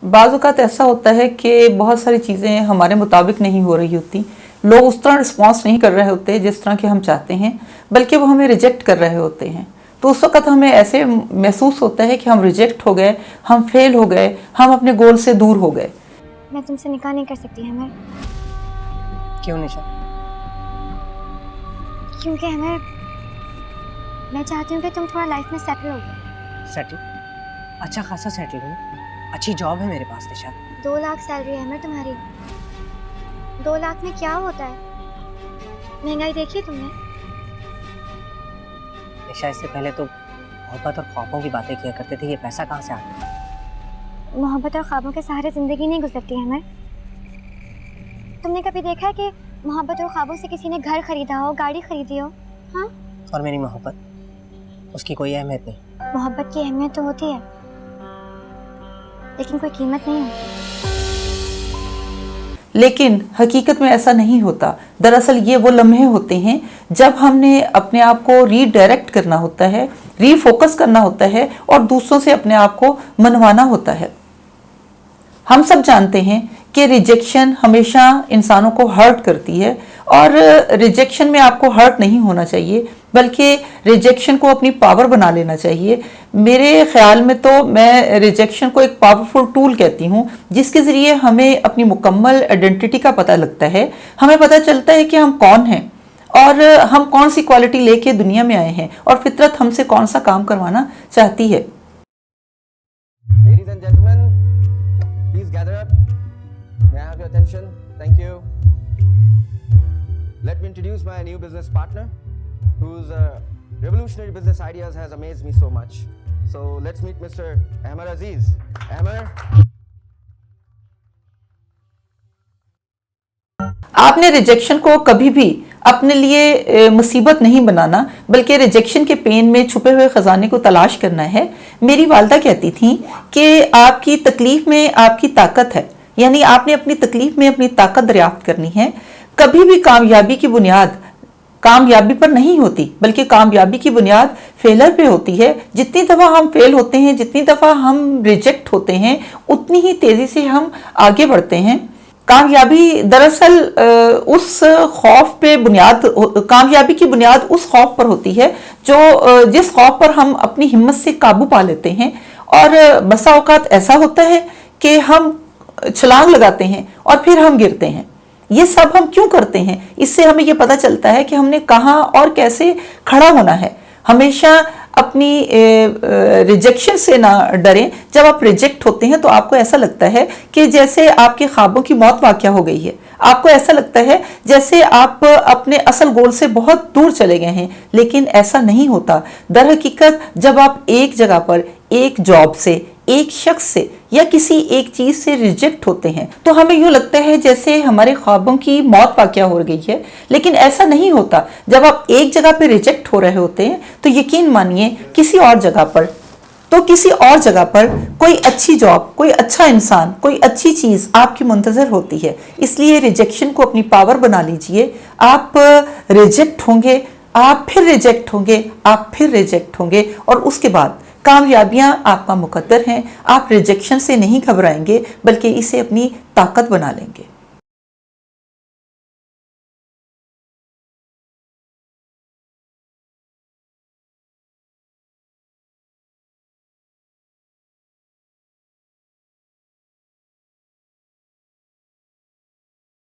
बाज़ औक़ात ऐसा होता है कि बहुत सारी चीज़ें हमारे मुताबिक नहीं हो रही होती, लोग उस तरह रिस्पॉन्स नहीं कर रहे होते जिस तरह के हम चाहते हैं, बल्कि वो हमें रिजेक्ट कर रहे होते हैं। तो उस वक़्त हमें ऐसे महसूस होता है कि हम रिजेक्ट हो गए, हम फेल हो गए, हम अपने गोल से दूर हो गए। मैं तुमसे निकाह नहीं कर सकती हमर। क्यों निशा? क्योंकि हमर, मैं चाहती हूँ कि तुम थोड़ा लाइफ में सेटल हो। सेटल? अच्छा खासा सेटल हूँ, अच्छी जॉब है मेरे पास निशा। 2 लाख सैलरी है हमर तुम्हारी। 2 लाख में क्या होता है? महंगाई देखी है तुमने? निशा, इससे पहले तो मोहब्बत और ख्वाबों की बातें किया करते थे, ये पैसा कहाँ से आता है? मोहब्बत और ख्वाबों के सहारे जिंदगी नहीं गुजरती है हमर। तुमने कभी देखा है कि मोहब्बत और ख्वाबों से किसी ने घर खरीदा हो, गाड़ी खरीदी हो? हाँ? और मेरी मोहब्बत, उसकी कोई अहमियत नहीं। मोहब्बत की अहमियत तो होती है, लेकिन कोई कीमत नहीं होती। लेकिन हकीकत में ऐसा नहीं होता। दरअसल ये वो लम्हे होते हैं जब हमने अपने आप को रीडायरेक्ट करना होता है, रीफोकस करना होता है और दूसरों से अपने आप को मनवाना होता है। हम सब जानते हैं कि रिजेक्शन हमेशा इंसानों को हर्ट करती है, और रिजेक्शन में आपको हर्ट नहीं होना चाहिए, बल्कि रिजेक्शन को अपनी पावर बना लेना चाहिए। मेरे ख्याल में तो मैं रिजेक्शन को एक पावरफुल टूल कहती हूँ, जिसके ज़रिए हमें अपनी मुकम्मल आइडेंटिटी का पता लगता है। हमें पता चलता है कि हम कौन हैं और हम कौन सी क्वालिटी लेके दुनिया में आए हैं और फितरत हमसे कौन सा काम करवाना चाहती है। Ladies and gentlemen, please gather up. May I have your attention? Thank you. Let me introduce my new business partner, whose revolutionary business ideas has amazed me so much. So let's meet Mr. Ahmer Aziz. Ahmer. आपने rejection को कभी भी अपने लिए मुसीबत नहीं बनाना, बल्कि rejection के पेन में छुपे हुए खजाने को तलाश करना है। मेरी वालदा कहती थी कि आपकी तकलीफ में आपकी ताकत है, यानी आपने अपनी तकलीफ में अपनी ताकत दरियाफ्त करनी है। कभी भी कामयाबी की बुनियाद कामयाबी पर नहीं होती, बल्कि कामयाबी की बुनियाद फेलर पे होती है। जितनी दफ़ा हम फेल होते हैं, जितनी दफ़ा हम रिजेक्ट होते हैं, उतनी ही तेज़ी से हम आगे बढ़ते हैं। कामयाबी दरअसल उस खौफ पे बुनियाद कामयाबी की बुनियाद उस खौफ पर होती है जो जिस खौफ पर हम अपनी हिम्मत से काबू पा लेते हैं। और बसा औकात ऐसा होता है कि हम छलांग लगाते हैं और फिर हम गिरते हैं। ये सब हम क्यों करते हैं? इससे हमें ये पता चलता है कि हमने कहाँ और कैसे खड़ा होना है। हमेशा अपनी रिजेक्शन से ना डरें। जब आप रिजेक्ट होते हैं तो आपको ऐसा लगता है कि जैसे आपके ख्वाबों की मौत वाक़या हो गई है। आपको ऐसा लगता है जैसे आप अपने असल गोल से बहुत दूर चले गए हैं, लेकिन ऐसा नहीं होता। दर हकीकत जब आप एक जगह पर, एक जॉब से, एक शख्स से या किसी एक चीज से रिजेक्ट होते हैं तो हमें यूं लगता है जैसे हमारे ख्वाबों की मौत वाक़या हो गई है, लेकिन ऐसा नहीं होता। जब आप एक जगह पे रिजेक्ट हो रहे होते हैं तो यकीन मानिए किसी और जगह पर कोई अच्छी जॉब, कोई अच्छा इंसान, कोई अच्छी चीज आपकी मुंतजर होती है। इसलिए रिजेक्शन को अपनी पावर बना लीजिए। आप रिजेक्ट होंगे, आप फिर रिजेक्ट होंगे, आप फिर रिजेक्ट होंगे, और उसके बाद कामयाबियां आपका मुकद्दर हैं। आप रिजेक्शन से नहीं घबराएंगे, बल्कि इसे अपनी ताकत बना लेंगे।